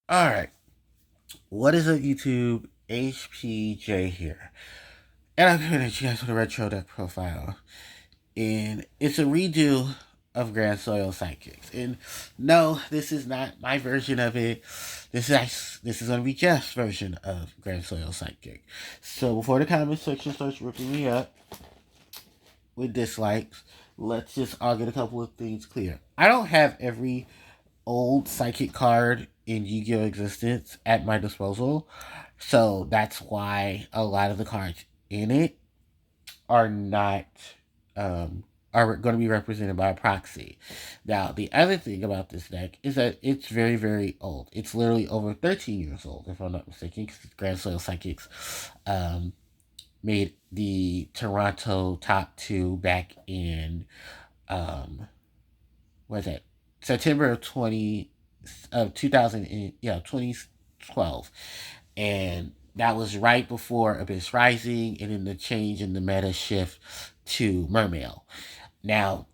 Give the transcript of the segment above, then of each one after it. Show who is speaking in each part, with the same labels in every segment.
Speaker 1: Alright, what is up YouTube? HPJ here. And I'm coming at you guys with a retro deck profile. And it's a redo of Grandsoil Psychics. And no, this is not my version of it. This is gonna be Jeff's version of Grandsoil Psychic. So before the comment section starts ripping me up with dislikes, let's just all get a couple of things clear. I don't have every old psychic card in Yu-Gi-Oh! Existence at my disposal. So that's why a lot of the cards in it are not are going to be represented by a proxy. Now, the other thing about this deck is that it's very, very old. It's literally over 13 years old, if I'm not mistaken, because Grandsoil Psychics made the Toronto top two back in what is that? September of 2012, and that was right before Abyss Rising, and then the change in the meta shift to Mermail. Now,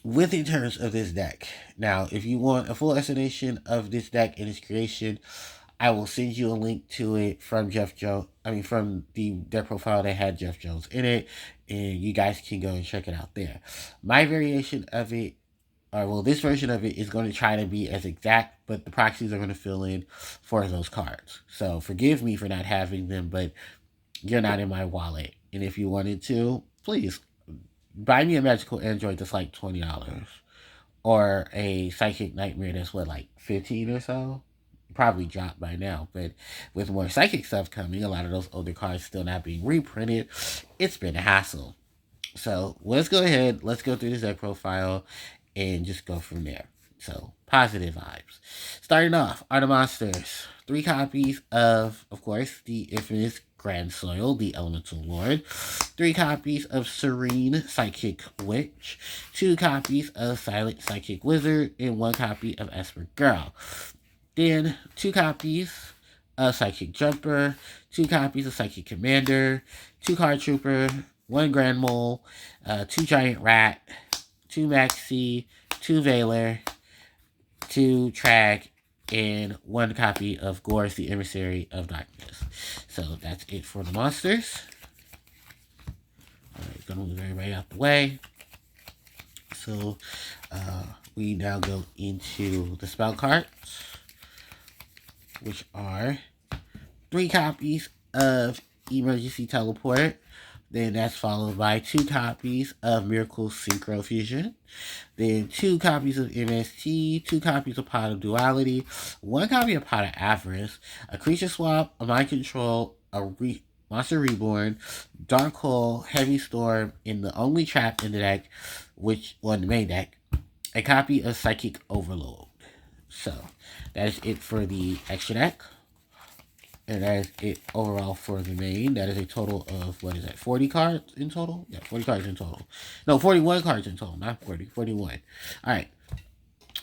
Speaker 1: with in terms of this deck, now if you want a full explanation of this deck and its creation, I will send you a link to it from from the deck profile that had Jeff Jones in it, and you guys can go and check it out there. My variation of it, this version of it is going to try to be as exact, but the proxies are going to fill in for those cards. So forgive me for not having them, but you're not in my wallet. And if you wanted to, please buy me a magical android that's like $20. Or a psychic nightmare that's what, like 15 or so? Probably dropped by now, but with more psychic stuff coming, a lot of those older cards still not being reprinted, it's been a hassle. So let's go ahead, let's go through this deck profile and just go from there. So positive vibes. Starting off are the monsters. 3 copies of course, the infamous Grandsoil, the Elemental Lord. 3 copies of Serene Psychic Witch. 2 copies of Silent Psychic Wizard. And 1 copy of Esper Girl. Then 2 copies of Psychic Jumper. 2 copies of Psychic Commander. 2 Card Trooper. 1 Grand Mole. 2 Giant Rat. 2 Maxi. 2 Veiler. 2 Trag, and 1 copy of Gorz, the Emissary of Darkness. So that's it for the monsters. Alright, gonna move everybody out the way. So we now go into the spell cards, which are 3 copies of Emergency Teleport. Then that's followed by 2 copies of Miracle Synchro Fusion. Then 2 copies of MST, 2 copies of Pot of Duality, 1 copy of Pot of Avarice, a Creature Swap, a Mind Control, Monster Reborn, Dark Hole, Heavy Storm, and the only trap in the deck, which on the main deck, a copy of Psychic Overload. So that is it for the extra deck. And that is it overall for the main. That is a total of, 40 cards in total? Yeah, 40 cards in total. No, 41 cards in total, not 40, 41. Alright.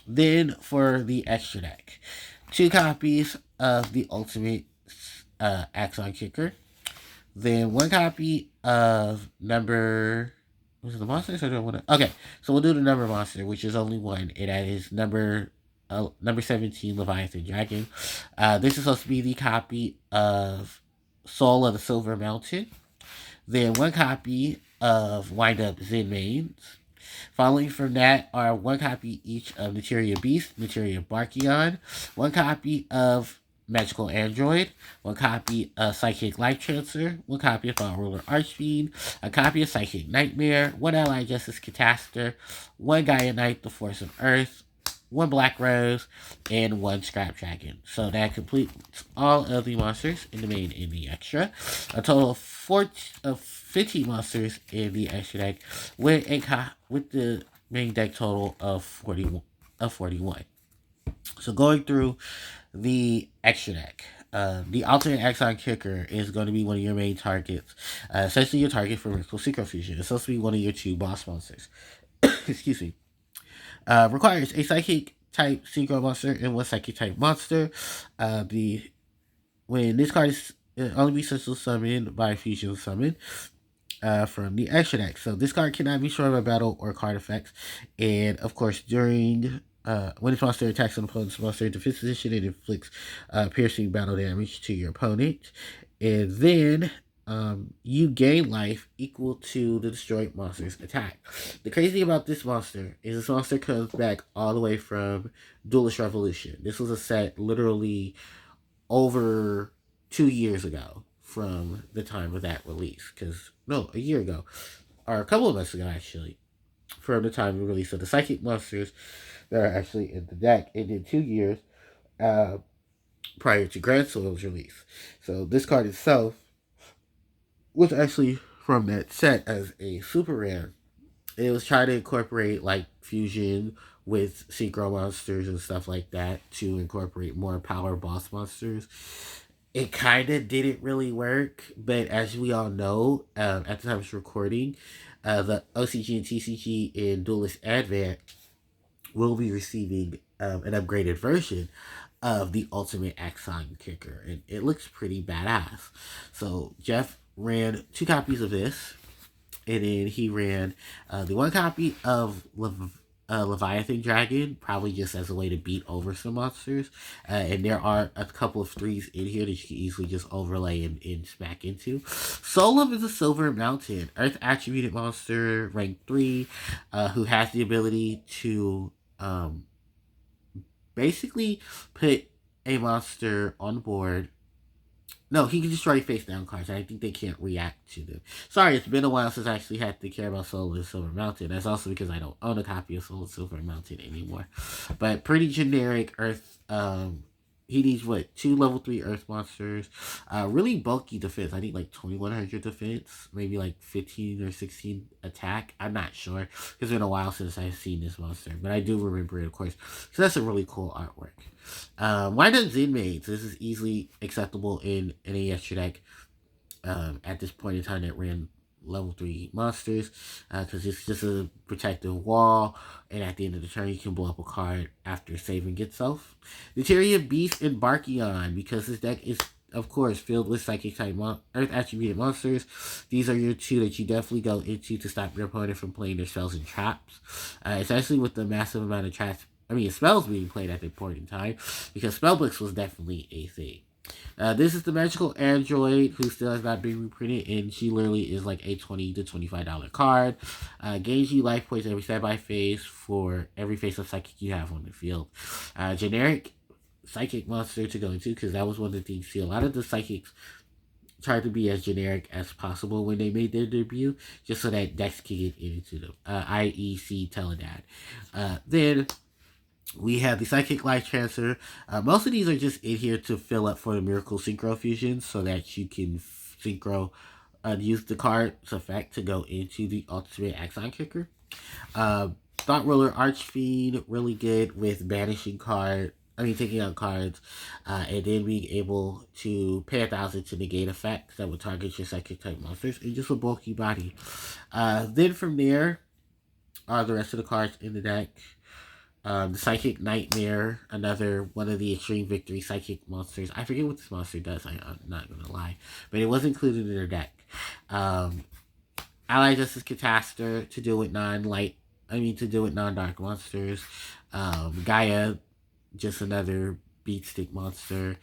Speaker 1: Then for the extra deck, 2 copies of the Ultimate Axon Kicker. Then 1 copy of number... Was it the monsters? Or do I want to... Okay, so we'll do the number monster, which is only 1. And that is number 17, Leviathan Dragon. This is supposed to be the copy of Soul of the Silver Mountain. Then 1 copy of Wind Up Zen Mains. Following from that are 1 copy each of Materia Beast, Materia Barkion, 1 copy of Magical Android, 1 copy of Psychic Life Transfer, 1 copy of Fire Ruler Archfiend, a copy of Psychic Nightmare, 1 Allied Justice Catastor, 1 Gaia Knight, The Force of Earth, 1 Black Rose, and 1 Scrap Dragon. So that completes all of the monsters in the main and the extra. A total of 15 monsters in the extra deck, with the main deck total of 41. So going through the extra deck, the alternate Axon Kicker is going to be one of your main targets, essentially your target for Miracle Synchro Fusion. It's supposed to be one of your 2 boss monsters. Excuse me. Requires a Psychic type Synchro monster and 1 Psychic type monster. When this card is only be central summoned by Fusion Summon from the extra deck. So this card cannot be destroyed by battle or card effects. And of course, during when this monster attacks an opponent's monster in defense position, it inflicts piercing battle damage to your opponent. And then you gain life equal to the destroyed monster's attack. The crazy thing about this monster is this monster comes back all the way from Duelist Revolution. This was a set literally over 2 years ago from the time of that release. No, a year ago. Or a couple of months ago, actually. From the time of the release of the Psychic monsters that are actually in the deck. It did 2 years uh, prior to Grandsoil's release. So this card itself was actually from that set as a super rare. It was trying to incorporate like fusion with synchro monsters and stuff like that to incorporate more power boss monsters. It kind of didn't really work, but as we all know, at the time of recording, the OCG and TCG in Duelist Advent will be receiving an upgraded version of the Ultimate Axon Kicker, and it looks pretty badass. So Jeff ran 2 copies of this, and then he ran the 1 copy of Leviathan Dragon, probably just as a way to beat over some monsters. And there are a couple of 3s in here that you can easily just overlay and smack into. Solum is a Silver Mountain, Earth attributed monster, rank 3, who has the ability to basically put a monster on board. No, he can destroy face down cards. I think they can't react to them. Sorry, it's been a while since I actually had to care about Soul and Silver Mountain. That's also because I don't own a copy of Soul and Silver Mountain anymore. But pretty generic Earth. He needs what, 2 level 3 Earth monsters. Really bulky defense. I think like 2100 defense, maybe like 15 or 16 attack. I'm not sure. It's been a while since I've seen this monster, but I do remember it, of course. So that's a really cool artwork. Wind Up Zen Maids. This is easily acceptable in any extra deck at this point in time that ran level 3 monsters, because it's just a protective wall, and at the end of the turn you can blow up a card after saving itself. Deuterium Beast and Barkion, because this deck is of course filled with psychic type earth attributed monsters. These are your 2 that you definitely go into to stop your opponent from playing their spells and traps, especially with the massive amount of traps, spells being played at the point in time, because Spellbooks was definitely a thing. This is the magical android who still has not been reprinted, and she literally is like a $20 to $25 card. Gains you life points every standby phase for every face of psychic you have on the field. Generic psychic monster to go into, because that was one of the things. See, a lot of the psychics tried to be as generic as possible when they made their debut, just so that decks can get into them. IEC Teledad. Then we have the Psychic Life Transfer. Most of these are just in here to fill up for the Miracle Synchro Fusions, so that you can synchro use the card's effect to go into the Ultimate Axon Kicker. Thought Roller Archfiend, really good with banishing taking out cards, and then being able to pay 1,000 to negate effects that would target your psychic type monsters, and just a bulky body. Then from there are the rest of the cards in the deck. The Psychic Nightmare, another one of the Extreme Victory Psychic monsters. I forget what this monster does, I'm not going to lie. But it was included in their deck. Allied Justice Catastor to deal with non-dark monsters. Gaia, just another beat stick monster.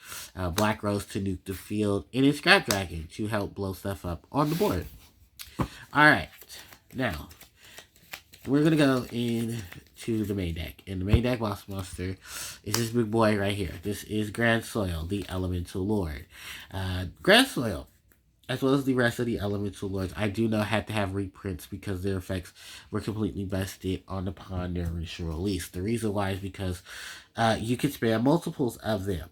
Speaker 1: Black Rose to nuke the field. And then Scrap Dragon to help blow stuff up on the board. Alright, now we're going to go into the main deck. And the main deck boss monster is this big boy right here. This is Grandsoil, the Elemental Lord. Grandsoil, as well as the rest of the Elemental Lords, I do know had to have reprints because their effects were completely busted upon their initial release. The reason why is because you could spam multiples of them.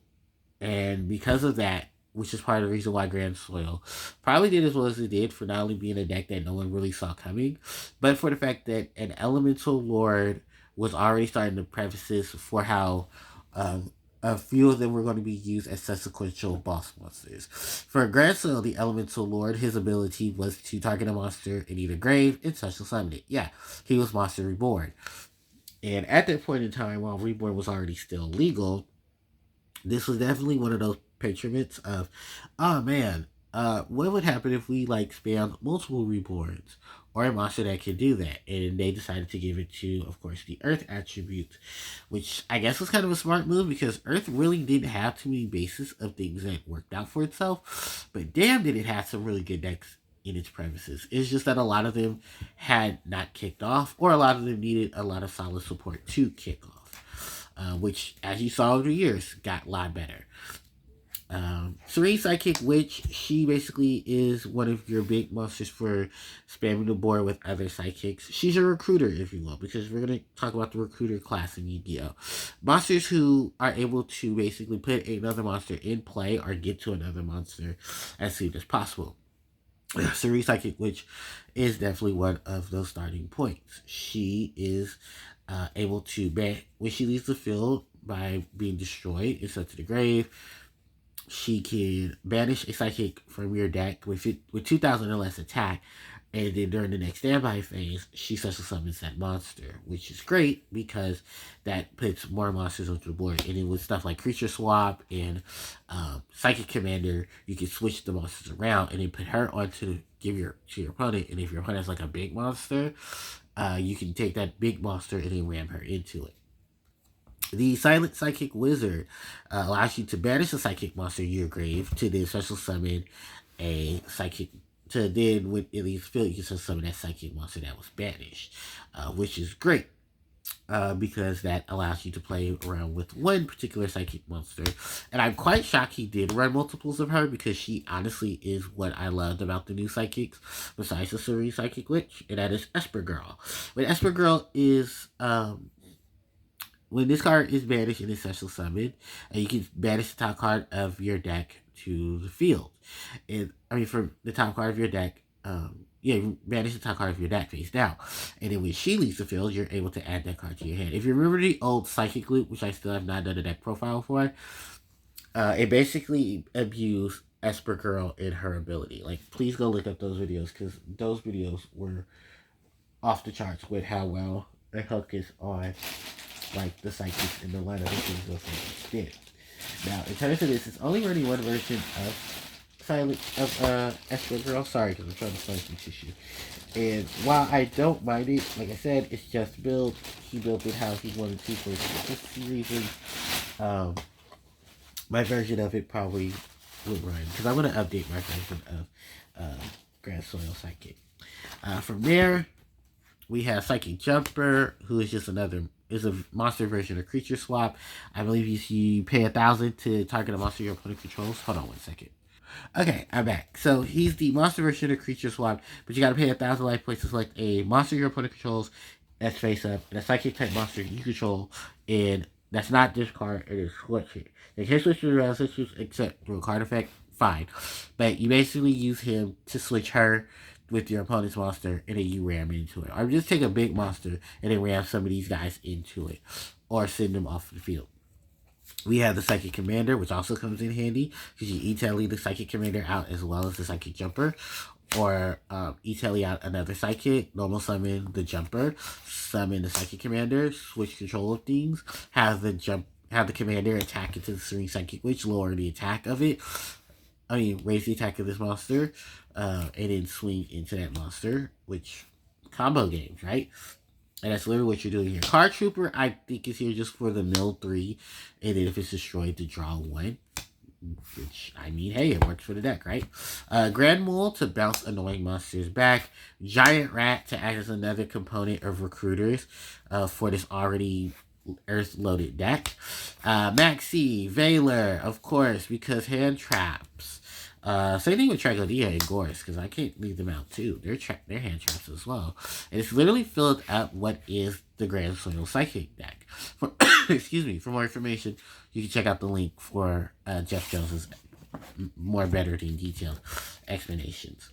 Speaker 1: And because of that, which is part of the reason why Grandsoil probably did as well as it did, for not only being a deck that no one really saw coming, but for the fact that an Elemental Lord was already starting the prefaces for how a few of them were going to be used as sequential boss monsters. For Grandsoil, the Elemental Lord, his ability was to target a monster in either grave and special summon it. Yeah, he was Monster Reborn. And at that point in time, while Reborn was already still legal, this was definitely one of those patronage of, oh man, what would happen if we spam multiple Reborns? or a monster that can do that. And they decided to give it to, of course, the Earth attribute, which I guess was kind of a smart move because Earth really didn't have too many bases of things that worked out for itself. But damn, did it have some really good decks in its premises. It's just that a lot of them had not kicked off, or a lot of them needed a lot of solid support to kick off, which, as you saw over the years, got a lot better. Serene Psychic Witch, she basically is one of your big monsters for spamming the board with other psychics. She's a recruiter, if you will, because we're going to talk about the recruiter class in Yu-Gi-Oh! Monsters who are able to basically put another monster in play or get to another monster as soon as possible. Serene Psychic Witch is definitely one of those starting points. She is able to ban when she leaves the field by being destroyed and sent to the grave. She can banish a psychic from your deck with 2,000 or less attack, and then during the next standby phase, she special summons that monster, which is great because that puts more monsters onto the board. And then with stuff like Creature Swap and Psychic Commander, you can switch the monsters around and then put her onto to your opponent. And if your opponent has like a big monster, you can take that big monster and then ram her into it. The Silent Psychic Wizard allows you to banish a psychic monster in your grave to then special summon a psychic. To then, with at least field, you can special summon that psychic monster that was banished, which is great because that allows you to play around with one particular psychic monster. And I'm quite shocked he did run multiples of her because she honestly is what I loved about the new psychics, besides the Serene Psychic Witch, and that is Esper Girl. When Esper Girl is when this card is banished in its special summon, you can banish the top card of your deck to the field. And from the top card of your deck, you banish the top card of your deck face down. And then when she leaves the field, you're able to add that card to your hand. If you remember the old Psychic Loop, which I still have not done a deck profile for, it basically abused Esper Girl and her ability. Like, please go look up those videos because those videos were off the charts with how well they focus on like the psychics and the line of things those psychics did. Now, in terms of this, it's only running one version of Esper Girl. Sorry, because I'm trying to find some tissue. And while I don't mind it, like I said, it's just built. He built it how he wanted to for consistency reasons. My version of it probably would run because I'm going to update my version of Grandsoil Psychic. From there, we have Psychic Jumper, who is just is a monster version of Creature Swap. I believe you pay 1,000 to target a monster your opponent controls. Hold on one second. Okay, I'm back. So he's the monster version of Creature Swap, but you gotta pay 1,000 life points to select a monster your opponent controls that's face up, and a psychic type monster you control, and that's not this card, it is switch it. They can switch it around switches except through a card effect, fine. But you basically use him to switch her with your opponent's monster, and then you ram into it. Or just take a big monster and then ram some of these guys into it, or send them off the field. We have the Psychic Commander, which also comes in handy because you e-tele the Psychic Commander out as well as the Psychic Jumper, or e-tele out another Psychic, normal summon the Jumper, summon the Psychic Commander, switch control of things, have the Commander attack into the Serene Psychic Witch, lower the attack of it. Raise the attack of this monster, and then swing into that monster, which combo games, right? And that's literally what you're doing here. Card Trooper, I think, is here just for the mill 3, and then if it's destroyed, to draw 1. Which, hey, it works for the deck, right? Grand Mole to bounce annoying monsters back. Giant Rat to act as another component of recruiters for this already Earth-loaded deck. Maxi, Veiler, of course, because hand traps. Same thing with Tragonia and Gorse, because I can't leave them out too. They're hand traps as well. And it's literally filled up what is the Grandsoil Psychic deck. For more information, you can check out the link for Jeff Jones's more better than detailed explanations.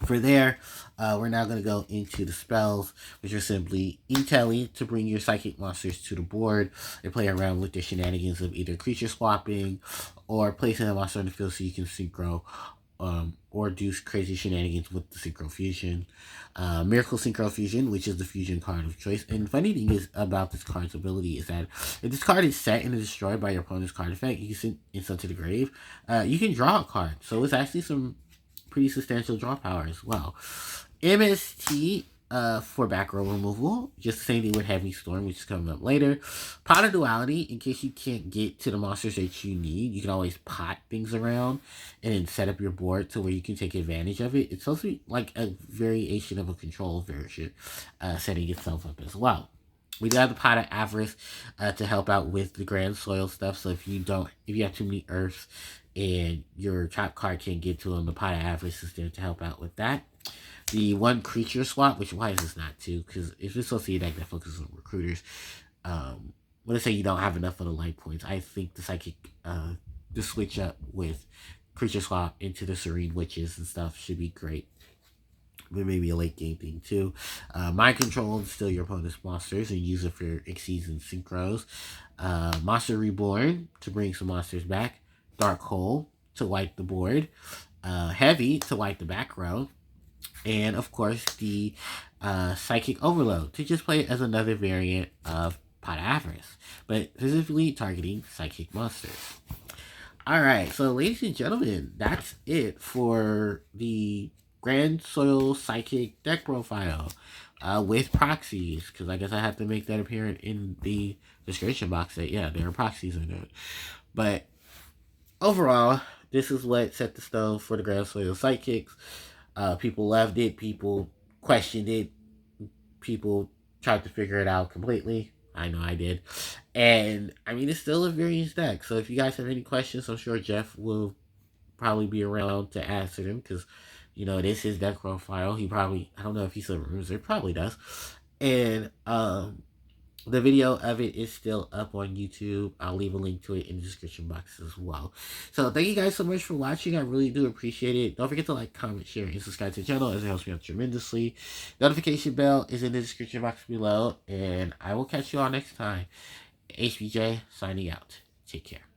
Speaker 1: For there, we're now going to go into the spells, which are simply e-tele to bring your psychic monsters to the board and play around with the shenanigans of either creature swapping or placing a monster on the field so you can synchro or do crazy shenanigans with the Synchro Fusion. Miracle Synchro Fusion, which is the fusion card of choice. And funny thing is about this card's ability is that if this card is set and is destroyed by your opponent's card effect, you can send it to the grave. You can draw a card. So it's actually some pretty substantial draw power as well. MST for back row removal. Just the same thing with Heavy Storm, which is coming up later. Pot of Duality, in case you can't get to the monsters that you need, you can always pot things around and then set up your board to where you can take advantage of it. It's supposed to be like a variation of a control version, setting itself up as well. We do have the Pot of Avarice to help out with the Grandsoil stuff. So if you have too many Earths and your top card can't get to them, the Pot of Avarice is there to help out with that. The one creature swap, which why is this not two? Because if it's supposed to be a deck that focuses on recruiters, let's say you don't have enough of the light points, I think the Psychic, the switch up with creature swap into the Serene Witches and stuff should be great. But maybe a late game thing too. Mind Control and steal your opponent's monsters and use it for Exceeds and Synchros. Monster Reborn to bring some monsters back. Dark Hole to wipe the board. Heavy to wipe the back row. And of course the Psychic Overload to just play it as another variant of Pot of Avarice, but specifically targeting Psychic monsters. Alright, so ladies and gentlemen, that's it for the Grandsoil Psychic deck profile with proxies, because I guess I have to make that apparent in the description box that, yeah, there are proxies in it. But overall, this is what set the stone for the Grandsoil Psychics. People loved it. People questioned it. People tried to figure it out completely. I know I did. And, I mean, it's still a variance deck. So if you guys have any questions, I'm sure Jeff will probably be around to answer them. Because, you know, it is his deck profile. He probably, I don't know if he still remembers it. He probably does. And, the video of it is still up on YouTube. I'll leave a link to it in the description box as well. So thank you guys so much for watching. I really do appreciate it. Don't forget to like, comment, share, and subscribe to the channel as it helps me out tremendously. Notification bell is in the description box below. And I will catch you all next time. HBJ signing out. Take care.